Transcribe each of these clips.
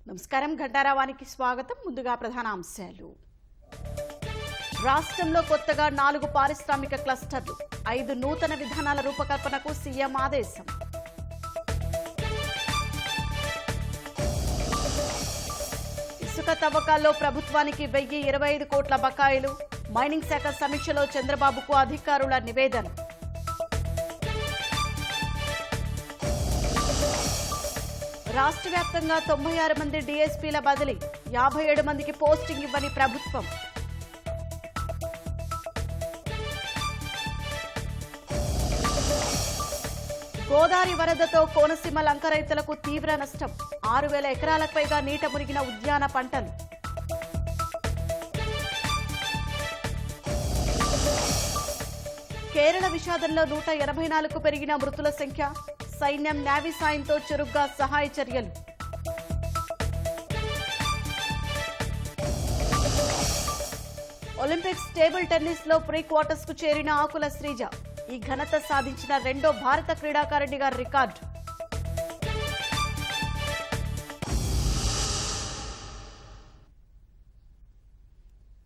నమస్కారం ఘంటారావానికి స్వాగతం. ముందుగా ప్రధాన అంశాలు. రాష్ట్రంలో కొత్తగా 4 పారిశ్రామిక క్లస్టర్లు, 5 నూతన విధానాల రూపకల్పనకు సీఎం ఆదేశం. ఇసుక తవ్వకాల్లో ప్రభుత్వానికి 1025 కోట్ల బకాయిలు, మైనింగ్ శాఖ సమీక్షలో చంద్రబాబుకు అధికారుల నివేదన. రాష్ట్ర వ్యాప్తంగా 96 మంది డీఎస్పీల బదిలీ, 57 మందికి పోస్టింగ్ ఇవ్వని ప్రభుత్వం. గోదావరి వరదతో కోనసీమ లంక రైతులకు తీవ్ర నష్టం, 6,000 ఎకరాలకు పైగా నీట మునిగిన ఉద్యాన పంటలు. కేరళ విషాదంలో 184కు పెరిగిన మృతుల సంఖ్య, సైన్యం నేవీ సాయంతో చురుగ్గా సహాయ చర్యలు. ఒలింపిక్స్ టేబుల్ టెన్నిస్ లో ప్రీ క్వార్టర్స్ కు చేరిన ఆకుల శ్రీజ, ఈ ఘనత సాధించిన రెండో భారత క్రీడాకారిణిగా రికార్డు.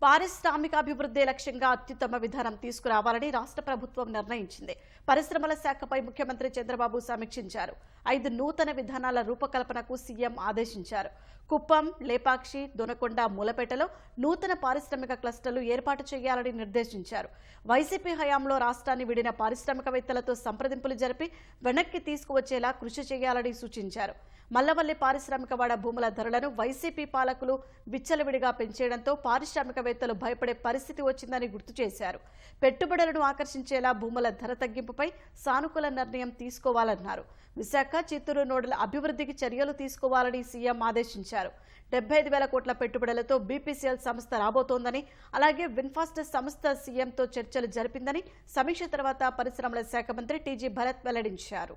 పారిశ్రామికాభివృద్ధి లక్ష్యంగా అత్యుత్తమ విధానం తీసుకురావాలని రాష్ట్ర ప్రభుత్వం నిర్ణయించింది. పరిశ్రమల శాఖపై ముఖ్యమంత్రి చంద్రబాబు సమీక్షించారు. 5 నూతన విధానాల రూపకల్పనకు సీఎం ఆదేశించారు. కుప్పం, లేపాక్షి, దొనకొండ, మూలపేటలో నూతన పారిశ్రామిక క్లస్టర్లు ఏర్పాటు చేయాలని నిర్దేశించారు. వైసీపీ హయాంలో రాష్ట్రాన్ని విడిన పారిశ్రామికవేత్తలతో సంప్రదింపులు జరిపి వెనక్కి తీసుకువచ్చేలా కృషి చేయాలని సూచించారు. మల్లవల్లి పారిశ్రామికవాడ భూముల ధరలను వైసీపీ పాలకులు విచ్చలవిడిగా పెంచేయడంతో పారిశ్రామికవేత్తలు భయపడే పరిస్థితి వచ్చిందని గుర్తు చేశారు. పెట్టుబడులను ఆకర్షించేలా భూముల ధర తగ్గింపుపై సానుకూల నిర్ణయం తీసుకోవాలన్నారు. విశాఖ, చిత్తూరు నోడల అభివృద్ధికి చర్యలు తీసుకోవాలని సీఎం ఆదేశించారు. 75,000 కోట్ల పెట్టుబడులతో బీపీసీఎల్ సంస్థ రాబోతోందని, అలాగే విన్ఫాస్ట్ సంస్థ సీఎంతో చర్చలు జరిపిందని సమీక్ష తర్వాత పరిశ్రమల శాఖ మంత్రి టీజీ భరత్ వెల్లడించారు.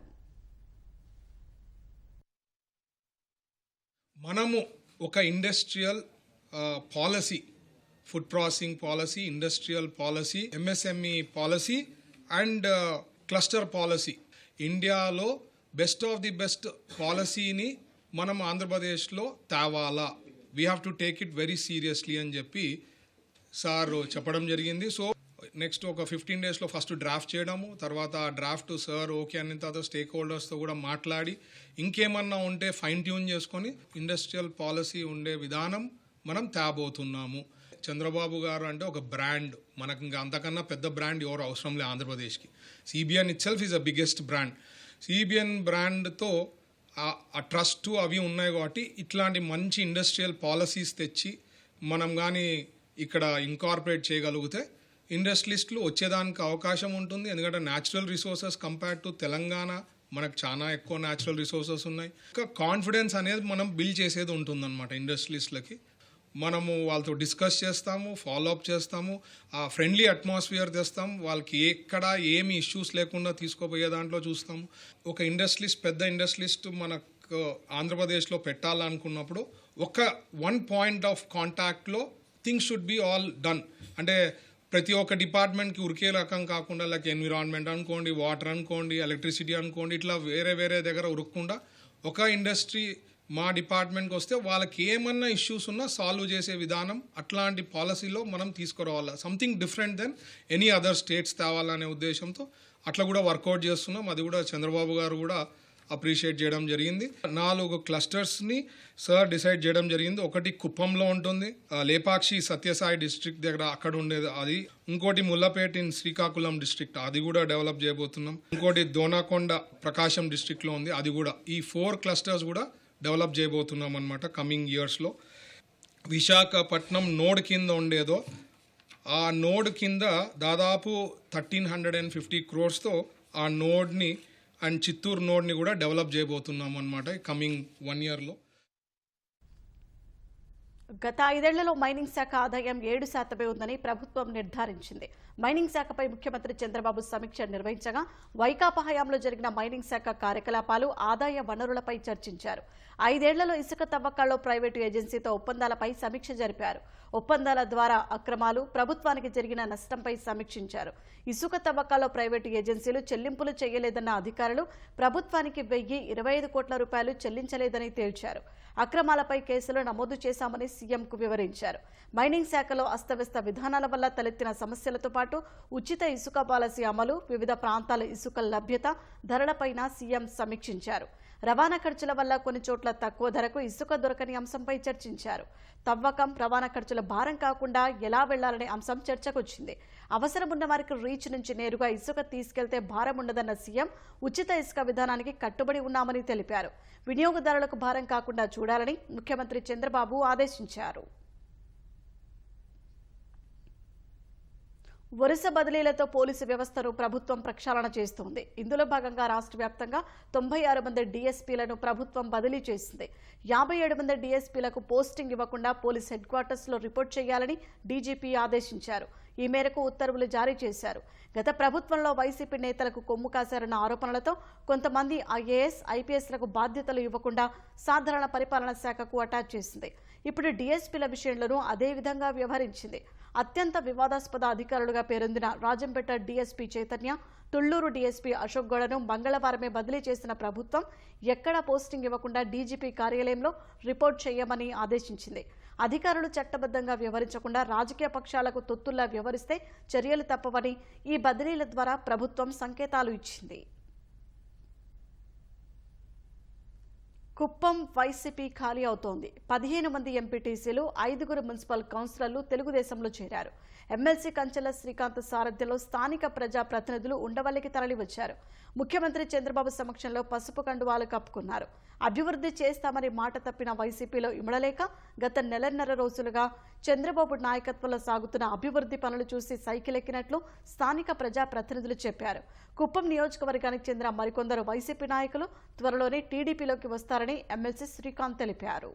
మనము ఒక industrial policy, food processing policy, industrial policy, MSME policy and cluster policy, ఇండియాలో బెస్ట్ ఆఫ్ ది బెస్ట్ పాలసీని మనం ఆంధ్రప్రదేశ్లో తేవాలా. We have to take it very seriously అని చెప్పి సార్ చెప్పడం జరిగింది. సో నెక్స్ట్ ఒక 15 డేస్లో ఫస్ట్ డ్రాఫ్ట్ చేయడము, తర్వాత ఆ డ్రాఫ్ట్ సార్ ఓకే అన్న తర్వాత స్టేక్ హోల్డర్స్తో కూడా మాట్లాడి ఇంకేమన్నా ఉంటే ఫైన్ ట్యూన్ చేసుకొని ఇండస్ట్రియల్ పాలసీ ఉండే విధానం మనం తేబోతున్నాము. చంద్రబాబు గారు అంటే ఒక బ్రాండ్, మనకు ఇంకా అంతకన్నా పెద్ద బ్రాండ్ ఎవరు అవసరం లేదు ఆంధ్రప్రదేశ్కి. CBN itself is a biggest brand. CBN బ్రాండ్తో ఆ ట్రస్ట్ అవి ఉన్నాయి కాబట్టి ఇట్లాంటి మంచి ఇండస్ట్రియల్ పాలసీస్ తెచ్చి మనం కానీ ఇక్కడ ఇంకార్పొరేట్ చేయగలిగితే ఇండస్ట్రియలిస్టులు వచ్చేదానికి అవకాశం ఉంటుంది. ఎందుకంటే natural resources compare to Telangana మనకు చాలా ఎక్కువ న్యాచురల్ రిసోర్సెస్ ఉన్నాయి. ఇంకా కాన్ఫిడెన్స్ అనేది మనం బిల్డ్ చేసేది ఉంటుందన్నమాట. ఇండస్ట్రియలిస్టులకి మనము వాళ్ళతో డిస్కస్ చేస్తాము, ఫాలోఅప్ చేస్తాము, ఆ ఫ్రెండ్లీ అట్మాస్ఫియర్ తెస్తాము, వాళ్ళకి ఎక్కడ ఏమి ఇష్యూస్ లేకుండా తీసుకోపోయే దాంట్లో చూస్తాము. ఒక ఇండస్ట్రియలిస్ట్, పెద్ద ఇండస్ట్రియలిస్ట్ మనకు ఆంధ్రప్రదేశ్లో పెట్టాలనుకున్నప్పుడు ఒక 1 పాయింట్ ఆఫ్ కాంటాక్ట్లో things should be all done. అంటే ప్రతి ఒక్క డిపార్ట్మెంట్కి ఉరికే రకం కాకుండా, లైక్ ఎన్విరాన్మెంట్ అనుకోండి, వాటర్ అనుకోండి, ఎలక్ట్రిసిటీ అనుకోండి, ఇట్లా వేరే వేరే దగ్గర ఉరకకుండా ఒక ఇండస్ట్రీ మా డిపార్ట్మెంట్కి వస్తే వాళ్ళకి ఏమన్నా ఇష్యూస్ ఉన్నా సాల్వ్ చేసే విధానం, అట్లాంటి పాలసీలో మనం తీసుకురావాలా. Something different then any other states తేవాలనే ఉద్దేశంతో అట్లా కూడా వర్కౌట్ చేస్తున్నాం. అది కూడా చంద్రబాబు గారు కూడా అప్రిషియేట్ చేయడం జరిగింది. 4 క్లస్టర్స్ని సార్ డిసైడ్ చేయడం జరిగింది. ఒకటి కుప్పంలో ఉంటుంది, లేపాక్షి సత్యసాయి డిస్ట్రిక్ట్ దగ్గర అక్కడ ఉండేది అది. ఇంకోటి ముల్లపేట ఇన్ శ్రీకాకుళం డిస్ట్రిక్ట్, అది కూడా డెవలప్ చేయబోతున్నాం. ఇంకోటి దోనకొండ ప్రకాశం డిస్ట్రిక్ట్లో ఉంది, అది కూడా. ఈ 4 క్లస్టర్స్ కూడా డెవలప్ చేయబోతున్నాం అనమాట కమింగ్ ఇయర్స్లో. విశాఖపట్నం నోడ్ కింద ఉండేదో ఆ నోడ్ కింద దాదాపు 1,350 crores ఆ నోడ్ని అండ్ చిత్తూరు నోడ్ని కూడా డెవలప్ చేయబోతున్నాం అనమాట కమింగ్ 1 yearలో. గత 5 ఏళ్లలో మైనింగ్ శాఖ ఆదాయం 7% ఉందని ప్రభుత్వం నిర్ధారించింది. మైనింగ్ శాఖపై ముఖ్యమంత్రి చంద్రబాబు సమీక్ష నిర్వహించగా వైకాపా హయాంలో జరిగిన మైనింగ్ శాఖ కార్యకలాపాలు, ఆదాయ వనరులపై చర్చించారు. 5 ఏళ్లలో ఇసుక తవ్వకాల్లో ప్రైవేటు ఏజెన్సీతో ఒప్పందాలపై సమీక్ష జరిపారు. ఒప్పందాల ద్వారా అక్రమాలు, ప్రభుత్వానికి జరిగిన నష్టంపై సమీక్షించారు. ఇసుక తవ్వకాల్లో ప్రైవేటు ఏజెన్సీలు చెల్లింపులు చేయలేదన్న అధికారులు ప్రభుత్వానికి 1025 కోట్ల రూపాయలు చెల్లించలేదని తేల్చారు. అక్రమాలపై కేసులు నమోదు చేశామని సీఎంకు వివరించారు. మైనింగ్ శాఖలో అస్తవ్యస్త విధానాల వల్ల తలెత్తిన సమస్యలతో పాటు ఉచిత ఇసుక పాలసీ అమలు, వివిధ ప్రాంతాల ఇసుక లభ్యత, ధరలపైన సీఎం సమీక్షించారు. రవాణా ఖర్చుల వల్ల కొన్ని చోట్ల తక్కువ ధరకు ఇసుక దొరకని అంశంపై చర్చించారు. తవ్వకం, రవాణా ఖర్చుల భారం కాకుండా ఎలా వెళ్లాలనే అంశం చర్చకొచ్చింది. అవసరమున్న వారికి రీచ్ నుంచి నేరుగా ఇసుక తీసుకెళ్తే భారం ఉండదన్న సీఎం ఉచిత ఇసుక విధానానికి కట్టుబడి ఉన్నామని తెలిపారు. వినియోగదారులకు భారం కాకుండా చూడాలని ముఖ్యమంత్రి చంద్రబాబు ఆదేశించారు. వరుస బదిలీలతో పోలీసు వ్యవస్థను ప్రభుత్వం ప్రక్షాళన చేస్తోంది. ఇందులో భాగంగా రాష్ట్ర వ్యాప్తంగా 96 మంది డీఎస్పీలను ప్రభుత్వం బదిలీ చేసింది. 57 మంది డీఎస్పీలకు పోస్టింగ్ ఇవ్వకుండా పోలీస్ హెడ్ క్వార్టర్స్లో రిపోర్ట్ చేయాలని డీజీపీ ఆదేశించారు. ఈ మేరకు ఉత్తర్వులు జారీ చేశారు. గత ప్రభుత్వంలో వైసీపీ నేతలకు కొమ్ము కాశారన్న ఆరోపణలతో కొంతమంది ఐఏఎస్, ఐపీఎస్లకు బాధ్యతలు ఇవ్వకుండా సాధారణ పరిపాలనా శాఖకు అటాచ్ చేసింది. ఇప్పుడు డీఎస్పీల విషయంలోనూ అదే విధంగా వ్యవహరించింది. అత్యంత వివాదాస్పద అధికారులుగా పేరొందిన రాజంపేట డీఎస్పీ చైతన్య, తుళ్లూరు డీఎస్పీ అశోక్ గౌడను మంగళవారమే బదిలీ చేసిన ప్రభుత్వం ఎక్కడా పోస్టింగ్ ఇవ్వకుండా డీజీపీ కార్యాలయంలో రిపోర్ట్ చేయమని ఆదేశించింది. అధికారులు చట్టబద్ధంగా వ్యవహరించకుండా రాజకీయ పక్షాలకు తొత్తుల్లా వ్యవహరిస్తే చర్యలు తప్పవని ఈ బదిలీల ద్వారా ప్రభుత్వం సంకేతాలు ఇచ్చింది. కుప్పం వైసీపీ ఖాళీ అవుతోంది. 15 మంది ఎంపీటీసీలు, 5 మున్సిపల్ కౌన్సిలర్లు తెలుగుదేశంలో చేరారు. ఎమ్మెల్సీ కంచెల శ్రీకాంత్ సారథ్యంలో స్థానిక ప్రజా ప్రతినిధులు ఉండవల్లికి తరలివచ్చారు. ముఖ్యమంత్రి చంద్రబాబు సమక్షంలో పసుపు కండువాలు కప్పుకున్నారు. అభివృద్ధి చేస్తామని మాట తప్పిన వైసీపీలో ఇమడలేక గత నెలన్నర రోజులుగా చంద్రబాబు నాయకత్వంలో సాగుతున్న అభివృద్ధి పనులు చూసి సైకిల్ ఎక్కినట్లు స్థానిక ప్రజా ప్రతినిధులు చెప్పారు. కుప్పం నియోజకవర్గానికి చెందిన మరికొందరు వైసీపీ నాయకులు త్వరలోనే టీడీపీలోకి వస్తారని ఎమ్మెల్సీ శ్రీకాంత్ తెలిపారు.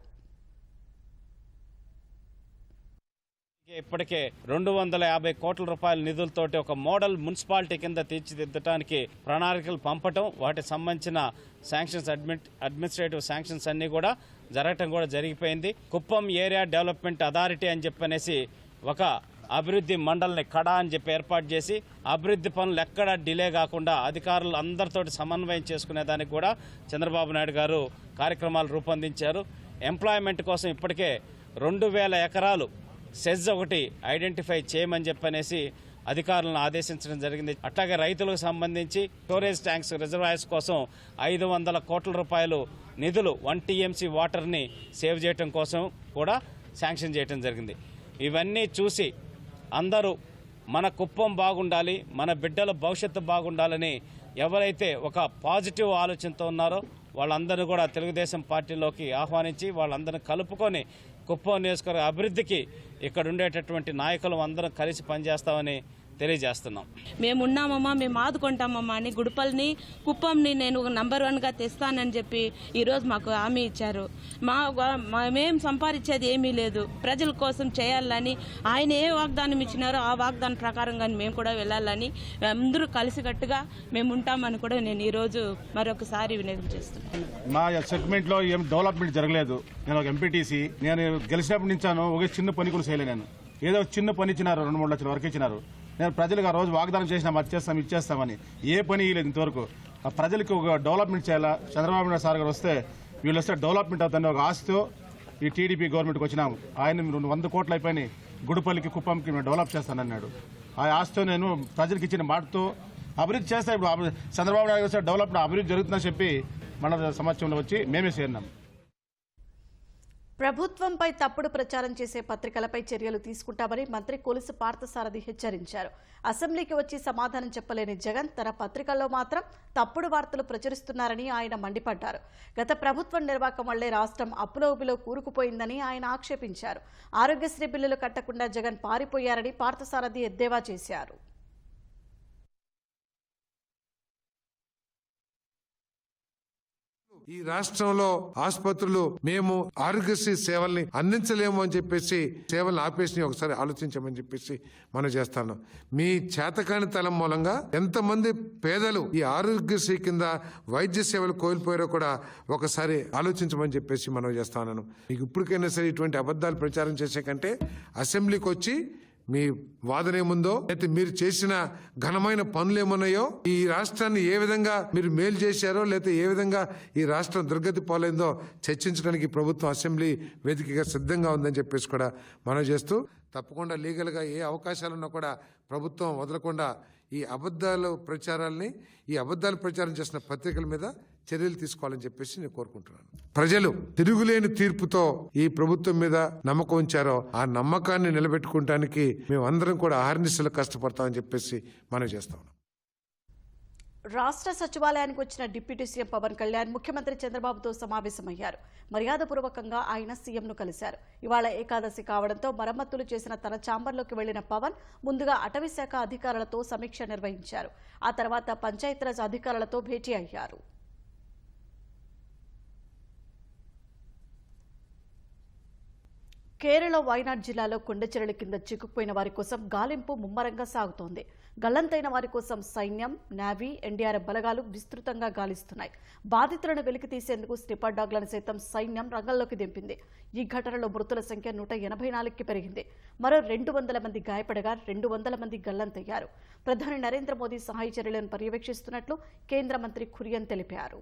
ఇప్పటికే 250 కోట్ల రూపాయల నిధులతోటి ఒక మోడల్ మున్సిపాలిటీ కింద తీర్చిదిద్దడానికి ప్రణాళికలు పంపటం, వాటికి సంబంధించిన శాంక్షన్స్ అడ్మినిస్ట్రేటివ్ శాంక్షన్స్ అన్నీ కూడా జరగటం కూడా జరిగిపోయింది. కుప్పం ఏరియా డెవలప్మెంట్ అథారిటీ అని చెప్పనేసి ఒక అభివృద్ధి మండలిని కడా అని చెప్పి ఏర్పాటు చేసి అభివృద్ధి పనులు ఎక్కడా డిలే కాకుండా అధికారులు అందరితోటి సమన్వయం చేసుకునేదానికి కూడా చంద్రబాబు నాయుడు గారు కార్యక్రమాలు రూపొందించారు. ఎంప్లాయ్మెంట్ కోసం ఇప్పటికే 2000 ఎకరాలు సెజ్ ఒకటి ఐడెంటిఫై చేయమని చెప్పనేసి అధికారులను ఆదేశించడం జరిగింది. అట్లాగే రైతులకు సంబంధించి స్టోరేజ్ ట్యాంక్స్, రిజర్వాయర్స్ కోసం 500 కోట్ల రూపాయలు నిధులు 1 TMC వాటర్ని సేవ్ చేయడం కోసం కూడా శాంక్షన్ చేయడం జరిగింది. ఇవన్నీ చూసి అందరూ మన కుప్పం బాగుండాలి, మన బిడ్డల భవిష్యత్తు బాగుండాలని ఎవరైతే ఒక పాజిటివ్ ఆలోచనతో ఉన్నారో వాళ్ళందరూ కూడా తెలుగుదేశం పార్టీలోకి ఆహ్వానించి వాళ్ళందరినీ కలుపుకొని కుప్పం నియోజకవర్గ అభివృద్ధికి ఇక్కడ ఉండేటటువంటి నాయకులు అందరం కలిసి పనిచేస్తామని తెలియజేస్తున్నాం. మేము ఉన్నామమ్మా, మేము ఆదుకుంటామమ్మా అని గుడిపల్లిని, కుప్పంని నేను నంబర్ 1గా తెస్తానని చెప్పి ఈరోజు మాకు హామీ ఇచ్చారు. మేము సంపాదించేది ఏమీ లేదు, ప్రజల కోసం చేయాలని ఆయన ఏ వాగ్దానం ఇచ్చినారో ఆ వాగ్దానం ప్రకారంగా మేము కూడా వెళ్ళాలని అందరూ కలిసికట్టుగా మేము ఉంటామని కూడా నేను ఈరోజు మరొకసారి వినియోగం చేస్తున్నాను. మా సెగ్మెంట్లో ఏం డెవలప్మెంట్ జరగలేదు. నేను ఒక ఎంపీటీసీ, నేను గెలిచినప్పటి నుంచాను ఒక చిన్న పని కూడా చేయలేదు. నేను ఏదో చిన్న పని ఇచ్చినారు, 2-3 లక్షల వరకు ఇచ్చినారు. నేను ప్రజలకు ఆ రోజు వాగ్దానం చేసినాం, అది ఇచ్చేస్తామని. ఏ పని ఇవ్వలేదు ఇంతవరకు. ఆ ప్రజలకు ఒక డెవలప్మెంట్ చేయాలా, చంద్రబాబు నాయుడు సార్ గారు వస్తే వీళ్ళు వస్తే డెవలప్మెంట్ అవుతుంది ఒక ఆశతో ఈ టీడీపీ గవర్నమెంట్కి వచ్చినాము. ఆయన 100 కోట్లు అయిపోయినాయి, గుడిపల్లికి కుప్పంకి మేము డెవలప్ చేస్తానన్నాడు. ఆ ఆశతో నేను ప్రజలకు ఇచ్చిన మాటతో అభివృద్ధి చేస్తా. ఇప్పుడు చంద్రబాబు నాయుడు వస్తే డెవలప్మెంట్ అభివృద్ధి జరుగుతుందని చెప్పి మన సమక్షంలో వచ్చి మేమే చేరినాం. ప్రభుత్వంపై తప్పుడు ప్రచారం చేసే పత్రికలపై చర్యలు తీసుకుంటామని మంత్రి కొలుసు పార్థసారథి హెచ్చరించారు. అసెంబ్లీకి వచ్చి సమాధానం చెప్పలేని జగన్ తన పత్రికల్లో మాత్రం తప్పుడు వార్తలు ప్రచురిస్తున్నారని ఆయన మండిపడ్డారు. గత ప్రభుత్వం నిర్వాకం వల్లే రాష్ట్రం అప్పులో ఉబిలో కూరుకుపోయిందని ఆయన ఆక్షేపించారు. ఆరోగ్యశ్రీ బిల్లులు కట్టకుండా జగన్ పారిపోయారని పార్థసారథి ఎద్దేవా చేశారు. ఈ రాష్ట్రంలో ఆసుపత్రులు మేము ఆరోగ్యశ్రీ సేవల్ని అందించలేము అని చెప్పేసి సేవలను ఆపేసి ఒకసారి ఆలోచించమని చెప్పేసి మనం చేస్తాను. మీ చేతకానితనం మూలంగా ఎంతమంది పేదలు ఈ ఆరోగ్యశ్రీ కింద వైద్య సేవలు కోల్పోయారో కూడా ఒకసారి ఆలోచించమని చెప్పేసి మనం చేస్తాను. మీకు ఇప్పటికైనా సరే ఇటువంటి అబద్ధాలు ప్రచారం చేసే కంటే అసెంబ్లీకి వచ్చి మీ వాదన ఏముందో, అయితే మీరు చేసిన ఘనమైన పనులు ఏమున్నాయో, ఈ రాష్ట్రాన్ని ఏ విధంగా మీరు మేలు చేశారో, లేకపోతే ఏ విధంగా ఈ రాష్ట్రం దుర్గతి పాలైందో చర్చించడానికి ప్రభుత్వం అసెంబ్లీ వేదికగా సిద్ధంగా ఉందని చెప్పేసి కూడా మనం చేస్తూ, తప్పకుండా లీగల్గా ఏ అవకాశాలున్నా కూడా ప్రభుత్వం వదలకుండా ఈ అబద్ధాలు ప్రచారం చేసిన పత్రికల మీద చర్యలు తీసుకోవాలని చెప్పేసి నేను కోరుకుంటున్నాను. ప్రజలు తిరుగులేని తీర్పుతో ఈ ప్రభుత్వం మీద నమ్మకం ఉంచారో ఆ నమ్మకాన్ని నిలబెట్టుకోవడానికి మేమందరం కూడా ఆహర్నిశలు కష్టపడతామని చెప్పేసి మనం చేస్తాం. రాష్ట్ర సచివాలయానికి వచ్చిన డిప్యూటీ సీఎం పవన్ కళ్యాణ్ ముఖ్యమంత్రి చంద్రబాబుతో సమావేశమయ్యారు. మర్యాదపూర్వకంగా ఆయన సీఎంను కలిశారు. ఇవాళ ఏకాదశి కావడంతో మరమ్మతులు చేసిన తన ఛాంబర్లోకి వెళ్లిన పవన్ ముందుగా అటవీ శాఖ అధికారులతో సమీక్ష నిర్వహించారు. ఆ తర్వాత పంచాయతీరాజ్ అధికారులతో భేటీ అయ్యారు. కేరళ వైనాడ్ జిల్లాలో కొండచెరల కింద చిక్కుకుపోయిన వారి కోసం గాలింపు ముమ్మరంగా సాగుతోంది. గల్లంతైన వారి కోసం సైన్యం, నేవీ, ఎన్డీఆర్ఎఫ్ బలగాలు విస్తృతంగా గాలిస్తున్నాయి. బాధితులను వెలికి తీసేందుకు స్నిపర్ డాగ్లను సైతం సైన్యం రంగంలోకి దింపింది. ఈ ఘటనలో మృతుల సంఖ్య 184కి పెరిగింది. మరో 200 మంది గాయపడగా 200 మంది గల్లంతయ్యారు. ప్రధాని నరేంద్ర మోదీ సహాయ చర్యలను పర్యవేక్షిస్తున్నట్లు కేంద్ర మంత్రి కురియన్ తెలిపారు.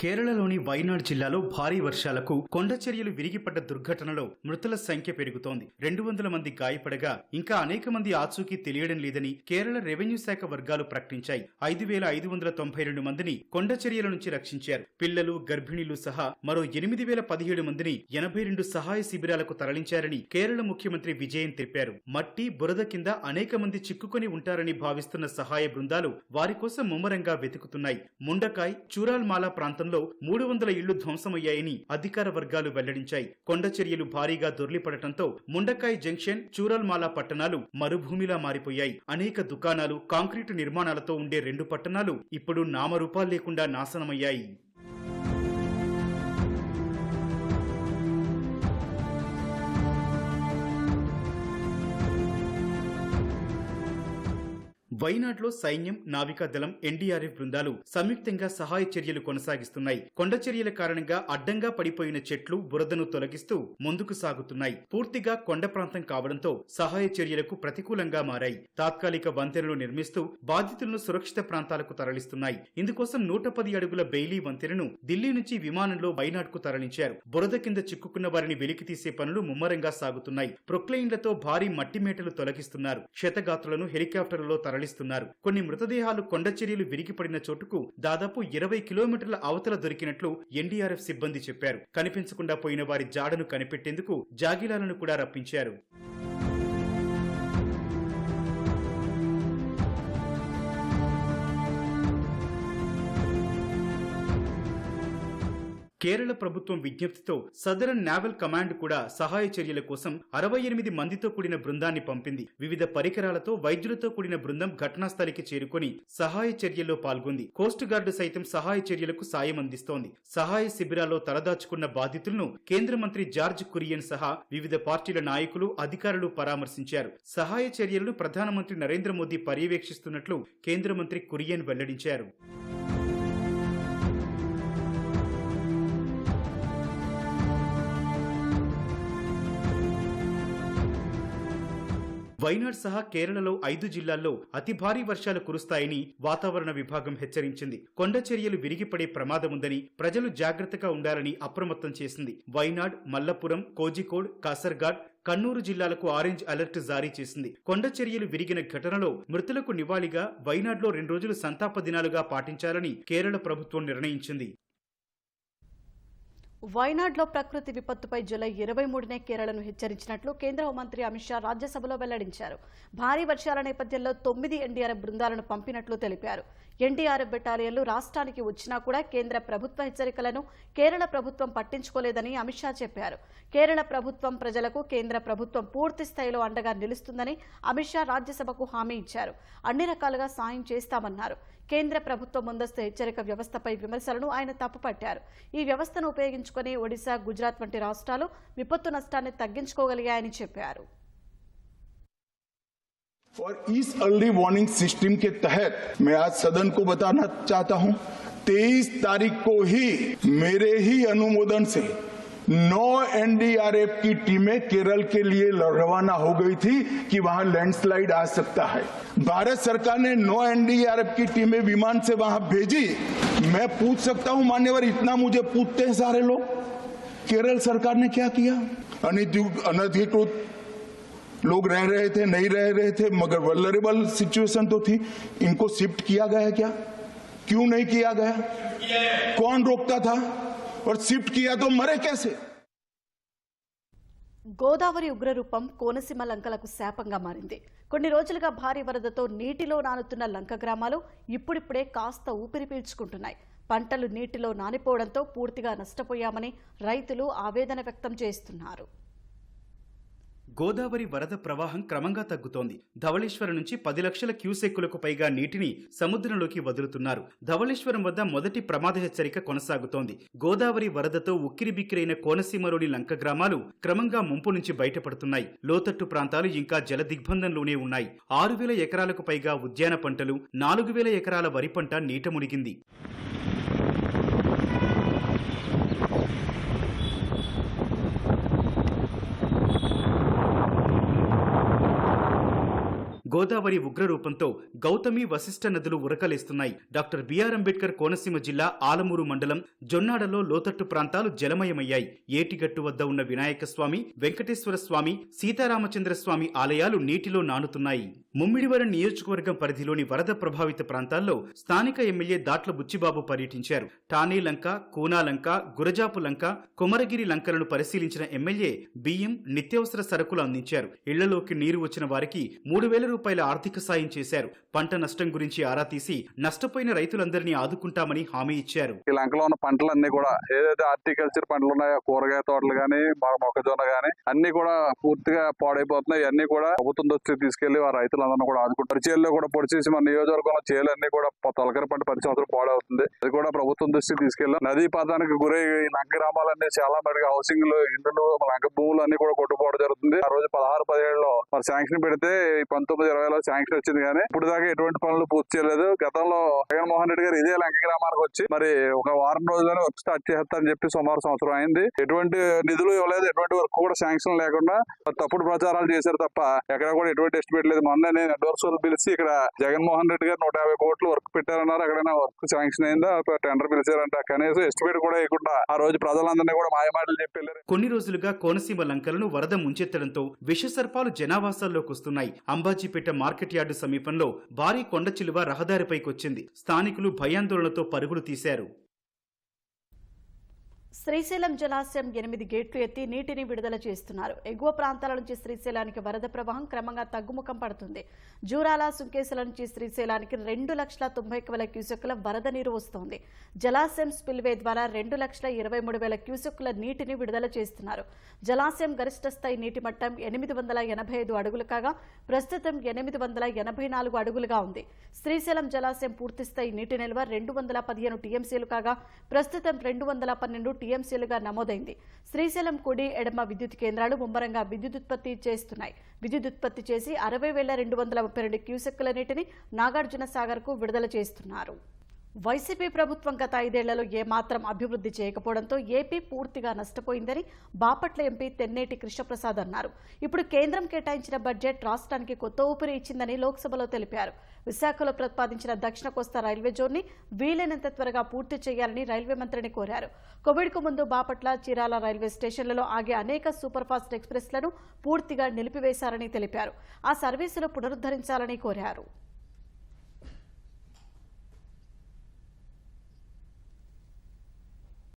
కేరళలోని వైనాడ్ జిల్లాలో భారీ వర్షాలకు కొండచర్యలు విరిగిపడ్డ దుర్ఘటనలో మృతుల సంఖ్య పెరుగుతోంది. 200 మంది గాయపడగా ఇంకా అనేక మంది ఆచూకీ తెలియడం లేదని కేరళ రెవెన్యూ శాఖ వర్గాలు ప్రకటించాయి. 5592 మందిని కొండచర్యల నుంచి రక్షించారు. పిల్లలు, గర్భిణీలు సహా మరో 8017 మందిని 82 సహాయ శిబిరాలకు తరలించారని కేరళ ముఖ్యమంత్రి విజయన్ తెలిపారు. మట్టి, బురద కింద అనేక మంది చిక్కుకొని ఉంటారని భావిస్తున్న సహాయ బృందాలు వారి కోసం ముమ్మరంగా వెతుకుతున్నాయి. ముండకాయ్, చూరాల్మాలా ప్రాంతం 300 ఇళ్లు ధ్వంసమయ్యాయని అధికార వర్గాలు వెల్లడించాయి. కొండచర్యలు భారీగా దొర్లిపడటంతో ముండకాయ్ జంక్షన్, చూరల్మాలా పట్టణాలు మరుభూమిలా మారిపోయాయి. అనేక దుకాణాలు, కాంక్రీటు నిర్మాణాలతో ఉండే 2 పట్టణాలు ఇప్పుడు నామరూపాలు లేకుండా నాశనమయ్యాయి. వైనాడ్లో సైన్యం, నావికా దళం, ఎన్డీఆర్ఎఫ్ బృందాలు సంయుక్తంగా సహాయ చర్యలు కొనసాగిస్తున్నాయి. కొండ చర్యల కారణంగా అడ్డంగా పడిపోయిన చెట్లు, బురదను తొలగిస్తూ ముందుకు సాగుతున్నాయి. పూర్తిగా కొండ ప్రాంతం కావడంతో సహాయ చర్యలకు ప్రతికూలంగా మారాయి. తాత్కాలిక వంతెనలు నిర్మిస్తూ బాధితులను సురక్షిత ప్రాంతాలకు తరలిస్తున్నాయి. ఇందుకోసం 110 అడుగుల బెయిలీ వంతెనను ఢిల్లీ నుంచి విమానంలో వైనాడ్కు తరలించారు. బురద కింద చిక్కుకున్న వారిని వెలికితీసే పనులు ముమ్మరంగా సాగుతున్నాయి. ప్రొక్లైన్లతో భారీ మట్టి మేటలు తొలగిస్తున్నారు. క్షతగాత్రులను హెలికాప్టర్లలో తరలిస్తున్నారు. కొన్ని మృతదేహాలు కొండచర్యలు విరిగిపడిన చోటుకు దాదాపు 20 కిలోమీటర్ల అవతల దొరికినట్లు ఎన్డీఆర్ఎఫ్ సిబ్బంది చెప్పారు. కనిపించకుండా పోయిన వారి జాడను కనిపెట్టేందుకు జాగిలాలను కూడా రప్పించారు. కేరళ ప్రభుత్వం విజ్ఞప్తితో సదరన్ నావల్ కమాండ్ కూడా సహాయ చర్యల కోసం 68 మందితో కూడిన బృందాన్ని పంపింది. వివిధ పరికరాలతో, వైద్యులతో కూడిన బృందం ఘటనా స్థలికి చేరుకుని సహాయ చర్యల్లో పాల్గొంది. కోస్ట్ గార్డు సైతం సహాయ చర్యలకు సాయం అందిస్తోంది. సహాయ శిబిరాల్లో తలదాచుకున్న బాధితులను కేంద్ర మంత్రి జార్జ్ కురియన్ సహా వివిధ పార్టీల నాయకులు, అధికారులు పరామర్శించారు. సహాయ చర్యలను ప్రధానమంత్రి నరేంద్ర మోదీ పర్యవేక్షిస్తున్నట్లు కేంద్ర మంత్రి కురియన్ వెల్లడించారు. వైనాడ్ సహా కేరళలో 5 జిల్లాల్లో అతి భారీ వర్షాలు కురుస్తాయని వాతావరణ విభాగం హెచ్చరించింది. కొండ చర్యలు విరిగిపడే ప్రమాదముందని ప్రజలు జాగ్రత్తగా ఉండాలని అప్రమత్తం చేసింది. వైనాడ్, మల్లపురం, కోజికోడ్, కాసర్గాడ్, కన్నూరు జిల్లాలకు ఆరెంజ్ అలర్ట్ జారీ చేసింది. కొండ చర్యలు విరిగిన ఘటనలో మృతులకు నివాళిగా వైనాడ్లో 2 రోజులు సంతాప దినాలుగా పాటించాలని కేరళ ప్రభుత్వం నిర్ణయించింది. వైనాడ్లో ప్రకృతి విపత్తుపై జూలై 23నే కేరళను హెచ్చరించినట్లు కేంద్ర హోంమంత్రి అమిత్ షా రాజ్యసభలో వెల్లడించారు. భారీ వర్షాల నేపథ్యంలో 9 ఎన్డీఆర్ఎఫ్ బృందాలను పంపినట్లు తెలిపారు. ఎన్డీఆర్ఎఫ్ బెటాలియన్లు రాష్ట్రానికి వచ్చినా కూడా కేంద్ర ప్రభుత్వ హెచ్చరికలను కేరళ ప్రభుత్వం పట్టించుకోలేదని అమిత్ షా చెప్పారు. కేరళ ప్రభుత్వం ప్రజలకు కేంద్ర ప్రభుత్వం పూర్తి స్థాయిలో అండగా నిలుస్తుందని అమిత్ షా రాజ్యసభకు హామీ ఇచ్చారు. అన్ని రకాలుగా సాయం చేస్తామన్నారు. కేంద్ర ప్రభుత్వ ముందస్తు హెచ్చరిక వ్యవస్థపై విమర్శలను ఆయన తప్పుపట్టారు. ఈ వ్యవస్థను ఉపయోగించుకుని ఒడిశా, గుజరాత్ వంటి రాష్ట్రాలు విపత్తు నష్టాన్ని తగ్గించుకోగలిగాయని చెప్పారు. और इस अर्ली वार्निंग सिस्टम के तहत मैं आज सदन को बताना चाहता हूं, 23 तारीख को ही मेरे ही अनुमोदन से 9 एनडीआरएफ की टीमें केरल के लिए रवाना हो गई थी कि वहां लैंडस्लाइड आ सकता है। भारत सरकार ने 9 एनडीआरएफ की टीमें विमान से वहां भेजी। मैं पूछ सकता हूं मान्यवर, इतना मुझे पूछते हैं सारे लोग, केरल सरकार ने क्या किया? अनधिकृत लोग रह रहे थे, नहीं रह रहे थे, मगर वल्नरेबल सिचुएशन तो थी। इनको शिफ्ट किया गया क्या? क्यों नहीं किया गया? कौन रोकता था? और शिफ्ट किया तो मरे कैसे? గోదావరి ఉగ్రరూపం కోనసీమ లంకలకు శాపంగా మారింది. కొన్ని రోజులుగా భారీ వరదతో నీటిలో నానుతున్న లంక గ్రామాలు ఇప్పుడిప్పుడే కాస్త ఊపిరి పీల్చుకుంటున్నాయి. పంటలు నీటిలో నానిపోవడంతో పూర్తిగా నష్టపోయామని రైతులు ఆవేదన వ్యక్తం చేస్తున్నారు. గోదావరి వరద ప్రవాహం క్రమంగా తగ్గుతోంది. ధవళేశ్వరం నుంచి 10 లక్షల క్యూసెక్కులకు పైగా నీటిని సముద్రంలోకి వదులుతున్నారు. ధవళేశ్వరం వద్ద మొదటి ప్రమాద హెచ్చరిక కొనసాగుతోంది. గోదావరి వరదతో ఉక్కిరిబిక్కిరైన కోనసీమలోని లంక గ్రామాలు క్రమంగా ముంపు నుంచి బయటపడుతున్నాయి. లోతట్టు ప్రాంతాలు ఇంకా జల దిగ్బంధంలోనే ఉన్నాయి. 6,000 ఎకరాలకు పైగా ఉద్యాన పంటలు, 4,000 ఎకరాల వరి పంట నీట మునిగింది. గోదావరి ఉగ్రరూపంతో గౌతమి, వశిష్ఠ నదులు ఉరకలేస్తున్నాయి. డాక్టర్ బిఆర్ అంబేద్కర్ కోనసీమ జిల్లా ఆలమూరు మండలం జొన్నాడలో లోతట్టు ప్రాంతాలు జలమయమయ్యాయి. ఏటిగట్టు వద్ద ఉన్న వినాయక స్వామి, వెంకటేశ్వర స్వామి, సీతారామచంద్ర స్వామి ఆలయాలు నీటిలో నానుతున్నాయి. ముమ్మిడివరం నియోజకవర్గం పరిధిలోని వరద ప్రభావిత ప్రాంతాల్లో స్థానిక ఎమ్మెల్యే దాట్ల బుచ్చిబాబు పర్యటించారు. టానీ లంక, కూనా లంక, గురజాపు లంక, కొమరగిరి లంకలను పరిశీలించిన ఎమ్మెల్యే బియ్యం, నిత్యావసర సరుకులు అందించారు. ఇళ్లలోకి నీరు వచ్చిన వారికి 3,000 రూపాయల ఆర్థిక సాయం చేశారు. పంట నష్టం గురించి ఆరా తీసి నష్టపోయిన రైతులందరినీ ఆదుకుంటామని హామీ ఇచ్చారు. ఈ లంకలో ఉన్న పంటలన్నీ కూడా ఏదైతే హార్టికల్చర్ పంటలు ఉన్నాయో, కూరగాయ తోటలు గానీ, మొక్కజొన్న గానీ అన్ని కూడా పూర్తిగా పాడైపోతున్నాయి. ఇవన్నీ కూడా ప్రభుత్వం దృష్టికి తీసుకెళ్లి వారి రైతులందరూ కూడా ఆదుకుంటారు. పరిచయాల్లో కూడా పొడిచేసి మన నియోజకవర్గంలో చేలన్నీ కూడా తొలకరి పంట 10 సంవత్సరాలు పాడవుతుంది. అది కూడా ప్రభుత్వం దృష్టికి తీసుకెళ్లి నదీ పాతానికి గురై లంక గ్రామాలన్నీ చాలా మటుగా హౌసింగ్ లో ఇండ్లు, లంక భూములు అన్ని కూడా కొట్టుకోవడం జరుగుతుంది. ఆ రోజు 16-17లో మరి శాంక్షన్ పెడితే 19-20లో శాంక్షన్ వచ్చింది కానీ ఇప్పుడు దాకా ఎటువంటి పనులు పూర్తి చేయలేదు. గతంలో జగన్మోహన్ రెడ్డి గారు ఇదే లంక గ్రామానికి వచ్చి మరి ఒక వారం రోజుల్లోనే వర్క్ స్టార్ట్ చేస్తారని చెప్పి సుమారు సంవత్సరం అయింది. ఎటువంటి నిధులు ఇవ్వలేదు, ఎటువంటి వర్క్ కూడా శాంక్షన్ లేకుండా తప్పుడు ప్రచారాలు చేశారు తప్ప ఎక్కడ కూడా ఎటువంటి ఎస్టిమేట్ లేదు. మొన్న నేను అడ్వర్సర్లు పిలిచి ఇక్కడ జగన్మోహన్ రెడ్డి గారు 150 కోట్లు వర్క్ పెట్టారన్నారు. అక్కడైనా వర్క్ శాంక్షన్ అయిందా, టెండర్ పిలిచారంట, కనీసం ఎస్టిమేట్ కూడా వేయకుండా ఆ రోజు ప్రజలందరినీ కూడా మాయమాటలు చెప్పి వెళ్ళారు. కొన్ని రోజులుగా కోనసీమ లంకలను వరద ముంచెత్తడంతో విషసర్పాలు జనావాసాల్లోకి వస్తున్నాయి. అంబాజీపేట మార్కెట్ యార్డు సమీపంలో భారీ కొండ చిలువ రహదారిపైకొచ్చింది. స్థానికులు భయాందోళనతో పరుగులు తీశారు. శ్రీశైలం జలాశయం 8 గేట్లు ఎత్తి నీటిని విడుదల చేస్తున్నారు. ఎగువ ప్రాంతాల నుంచి శ్రీశైలానికి వరద ప్రవాహం క్రమంగా తగ్గుముఖం పడుతుంది. జూరాల, సుంకేశ్వర నుంచి శ్రీశైలానికి 2,90,000 క్యూసెక్కుల వరద నీరు వస్తోంది. జలాశయం స్పిల్వే ద్వారా 2,23,000 క్యూసెక్కుల నీటిని విడుదల చేస్తున్నారు. జలాశయం గరిష్ట స్థాయి నీటి మట్టం 885 అడుగులు కాగా ప్రస్తుతం 884 అడుగులుగా ఉంది. శ్రీశైలం జలాశయం పూర్తిస్థాయి నీటి నిల్వ 215 టీఎంసీలు కాగా ప్రస్తుతం 212 టీఎంసీలుగా నమోదైంది. శ్రీశైలం కుడి, ఎడమ విద్యుత్ కేంద్రాలు ముమ్మరంగా విద్యుదుత్పత్తి చేస్తున్నాయి. విద్యుదుత్పత్తి చేసి 60,232 క్యూసెక్కుల నీటిని నాగార్జున సాగర్ కు విడుదల చేస్తున్నారు. వైసీపీ ప్రభుత్వం గత 5 ఏళ్లలో ఏమాత్రం అభివృద్ధి చేయకపోవడంతో ఏపీ పూర్తిగా నష్టపోయిందని బాపట్ల ఎంపీ తెన్నేటి కృష్ణప్రసాద్ అన్నారు. ఇప్పుడు కేంద్రం కేటాయించిన బడ్జెట్ రాష్ట్రానికి కొత్త ఊపిరి ఇచ్చిందని లోక్సభలో తెలిపారు. విశాఖలో ప్రతిపాదించిన దక్షిణ కోస్తా రైల్వే జోన్ని వీలైనంత త్వరగా పూర్తి చేయాలని రైల్వే మంత్రిని కోరారు. కోవిడ్కు ముందు బాపట్ల, చీరాల రైల్వే స్టేషన్లలో ఆగే అనేక సూపర్ ఫాస్ట్ ఎక్స్ప్రెస్లను పూర్తిగా నిలిపివేశారని తెలిపారు. ఆ సర్వీసులు పునరుద్ధరించాలని కోరారు.